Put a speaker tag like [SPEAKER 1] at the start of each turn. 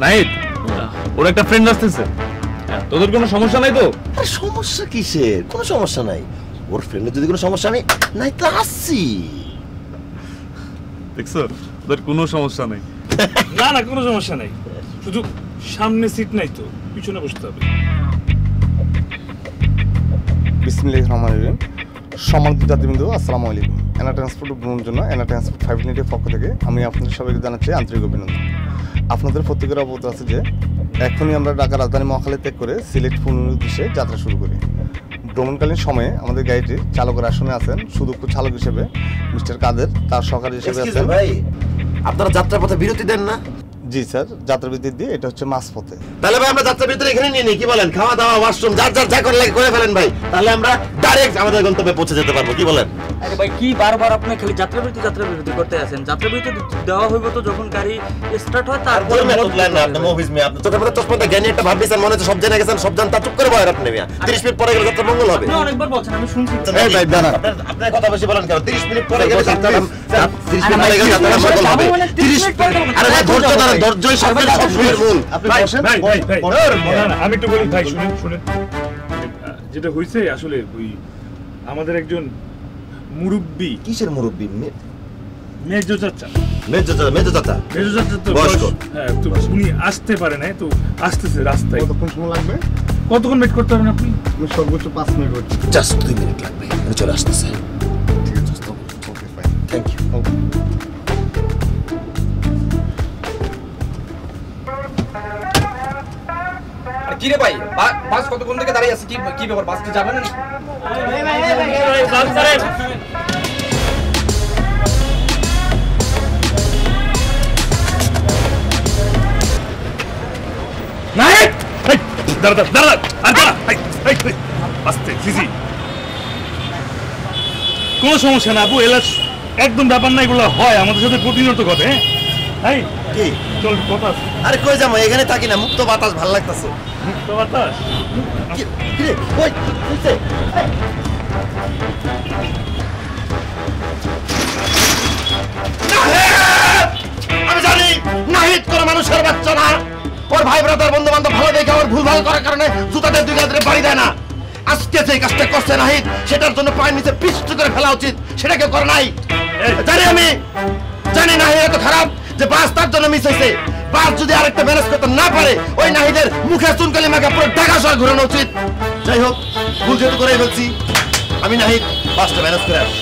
[SPEAKER 1] নাহিদ ওর একটা ফ্রেন্ড আসতেছে, তোদের কোনো সমস্যা নাই তো?
[SPEAKER 2] আরে সমস্যা কিসের? কোনো সমস্যা নাই। ওর ফ্রেন্ডের যদি কোনো সমস্যা নাই তো আসছি।
[SPEAKER 1] দেখছো, ওদের কোনো সমস্যা নাই।
[SPEAKER 3] না না, কোনো সমস্যা নাই, শুধু সামনে সিট নাই তো, পিছনে বসতে হবে।
[SPEAKER 4] বিসমিল্লাহির রহমানির রহিম। সম্মানিত যাত্রীবৃন্দ, আসসালামু আলাইকুম। এনা ট্রান্সপোর্ট ভ্রমণের জন্য এনা ট্রান্সপোর্ট 5 মিনিটের পক্ষ থেকে আমি আপনাদের সবাইকে জানাচ্ছি আন্তরিক অভিনন্দন। আপনাদের প্রত্যেকের অবগত আছে যে এখনই আমরা ঢাকা রাজধানী মহাখালী ত্যাগ করে সিলেট পুনের উদ্দেশ্যে যাত্রা শুরু করি। ভ্রমণকালীন সময়ে আমাদের গাড়িটির চালকের আসনে আছেন সুদক্ষ চালক হিসেবে মিস্টার কাদের, তার সহকারী হিসেবে আছেন।
[SPEAKER 2] ভাই আপনারা যাত্রার পথে বিরতি দেন না?
[SPEAKER 4] জি স্যার, যাত্রা বিরতি দিয়ে এটা হচ্ছে মাঝপথে।
[SPEAKER 2] তাহলে ভাই আমরা যাত্রা বিরতি এখানে নিয়ে নিই, কি বলেন? খাওয়া দাওয়া, ওয়াশরুম যার যা করে লাগে করে ফেলেন ভাই, তাহলে আমরা ডাইরেক্ট আমাদের গন্তব্যে পৌঁছে যেতে পারবো, কি বলেন?
[SPEAKER 5] আরে ভাই কি বারবার আপনি খালি যাত্রা বিরতি করতে আছেন? যাত্রা বিরতি দেওয়া হইব তো যখন গাড়ি স্টার্ট হয় তারপরে
[SPEAKER 2] আপনি মুভিজ মে আপনি চোখে পড়ে চশমাটা জ্ঞানী একটা ভাবছেন, মনে হচ্ছে সব জেনে গেছেন, সব জানতা চুপ করে বয় আপনি মিয়া। 30 মিনিট পরে গেলে যাত্রা মঙ্গল হবে।
[SPEAKER 5] আপনি অনেকবার বলছেন, আমি শুনছি।
[SPEAKER 4] এই ভাই দাঁড়ান,
[SPEAKER 2] আপনার কথা বেশি বলেন কেন? 30 মিনিট পরে গেলে যাত্রা 30 মিনিট পরে গেলে যাত্রা মঙ্গল হবে। 30 আরে ভাই ধৈর্য ধরেন, ধৈর্যই সবচেয়ে মূল।
[SPEAKER 4] আপনি বসেন।
[SPEAKER 3] আমি একটু বলি ভাই, শুনেন যেটা হয়েছে আসলে ওই আমাদের একজন মুরব্বী।
[SPEAKER 2] কিসের মুরব্বী?
[SPEAKER 3] মেজো চাচা তো হ্যাঁ, তো উনি আসতে পারে নাই, তো আসতেছে রাস্তায়।
[SPEAKER 4] কতক্ষণ সময় লাগবে?
[SPEAKER 3] কতক্ষণ ওয়েট করতে পারবেন আপনি?
[SPEAKER 4] আমি সর্বোচ্চ 5 মিনিট ওয়েট।
[SPEAKER 2] জাস্ট 2 মিনিট লাগবে, আমি চলে আসতেছি।
[SPEAKER 4] ঠিক আছে, ওকে ফাইন,
[SPEAKER 2] থ্যাংক ইউ।
[SPEAKER 6] কি রে ভাই, বাস কতক্ষণ থেকে দাঁড়িয়ে আছে? কি ব্যাপার, বাস কি যাবে না?
[SPEAKER 3] কোনো সমস্যা না আপু, এলাচ একদম ব্যাপার না, এগুলো হয় আমাদের সাথে প্রতিনিয়ত ঘটে। হ্যাঁ
[SPEAKER 2] কি
[SPEAKER 3] চল কথা আছে।
[SPEAKER 2] আরে কই যাবো? এখানে থাকি না, মুক্ত বাতাস ভালো লাগতেছে।
[SPEAKER 3] মুক্ত বাতাস?
[SPEAKER 2] কি রে ওই কিসে? আমি জানি নাহিদ কোন মানুষের বাচ্চা না। ওর ভাই ব্রাদার বন্ধু বান্ধব ভালো দেখে ওর ভুল ভাল করার কারণে জুতাতে 2 গাদরে বাড়ি দেয় না। আজকে যে কাজটা করছে নাহিদ, সেটার জন্য পায়ের নিচে পিষ্ট করে ফেলা উচিত, সেটা কেউ করে নাই। আমি জানি নাহিদ এত খারাপ যে বাস তার জন্য মিস হয়েছে। বাস যদি আরেকটা ম্যানেজ করতে না পারে, ওই নাহিদের মুখে চুনকালি মাখা পুরো ঢাকা শহর ঘুরানো উচিত। যাই হোক, ভুল যেহেতু করেই ফেলছি, আমি নাহিদ বাসটা ম্যানেজ করে আসি।